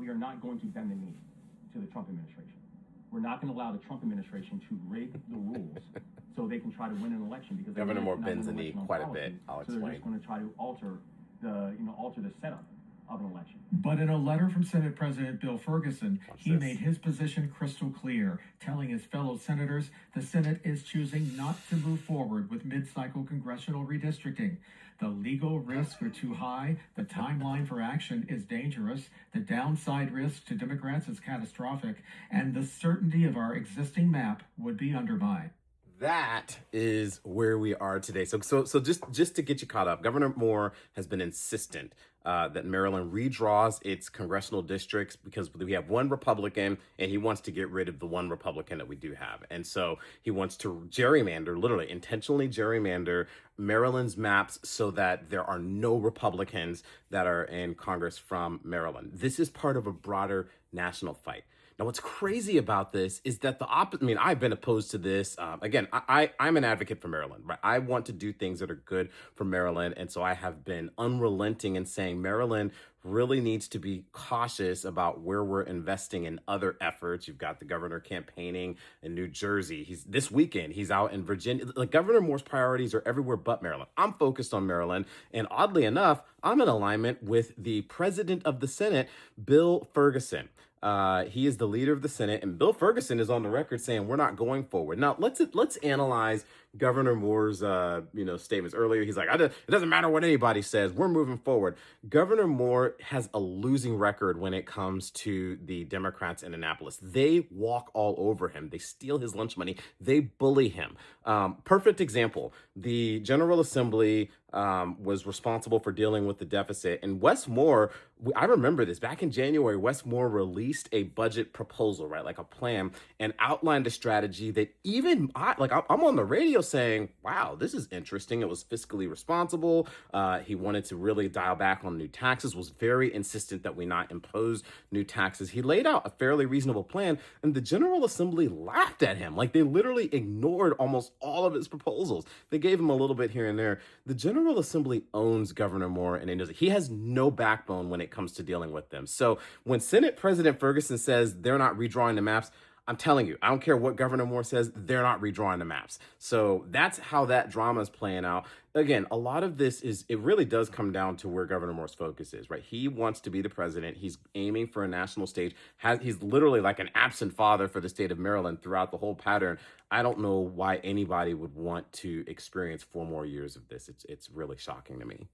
we are not going to bend the knee to the Trump administration. We're not going to allow the Trump administration to rig the rules so they can try to win an election, because Governor Moore bends the knee quite a bit. I'll explain. So they're just going to try to alter the setup of an election. But in a letter from Senate President Bill Ferguson, he made his position crystal clear, telling his fellow senators the Senate is choosing not to move forward with mid-cycle congressional redistricting. The legal risks are too high, the timeline for action is dangerous, the downside risk to Democrats is catastrophic, and the certainty of our existing map would be undermined. That is where we are today. So just to get you caught up, Governor Moore has been insistent that Maryland redraws its congressional districts because we have one Republican, and he wants to get rid of the one Republican that we do have. And so he wants to gerrymander, literally intentionally gerrymander Maryland's maps so that there are no Republicans that are in Congress from Maryland. This is part of a broader national fight. Now, what's crazy about this is that I've been opposed to this. Again, I'm an advocate for Maryland, right? I want to do things that are good for Maryland. And so I have been unrelenting in saying Maryland really needs to be cautious about where we're investing in other efforts. You've got the governor campaigning in New Jersey. This weekend, he's out in Virginia. Like, Governor Moore's priorities are everywhere but Maryland. I'm focused on Maryland. And oddly enough, I'm in alignment with the president of the Senate, Bill Ferguson. He is the leader of the Senate, and Bill Ferguson is on the record saying we're not going forward. Now, let's analyze Governor Moore's statements earlier. He's like, it doesn't matter what anybody says, we're moving forward. Governor Moore has a losing record when it comes to the Democrats in Annapolis. They walk all over him. They steal his lunch money. They bully him. Perfect example. The General Assembly was responsible for dealing with the deficit. And Wes Moore, I remember this, back in January, Wes Moore released a budget proposal, right? Like a plan, and outlined a strategy that even I'm on the radio saying, wow, this is interesting. It was fiscally responsible. He wanted to really dial back on new taxes, was very insistent that we not impose new taxes. He laid out a fairly reasonable plan, and the General Assembly laughed at him. Like, they literally ignored almost all of his proposals. They gave him a little bit here and there. The General Assembly owns Governor Moore, and he has no backbone when it comes to dealing with them. So when Senate President Ferguson says they're not redrawing the maps, I'm telling you, I don't care what Governor Moore says, they're not redrawing the maps. So that's how that drama is playing out. Again, a lot of this it really does come down to where Governor Moore's focus is, right? He wants to be the president. He's aiming for a national stage. He's literally like an absent father for the state of Maryland throughout the whole pattern. I don't know why anybody would want to experience 4 more years of this. It's really shocking to me.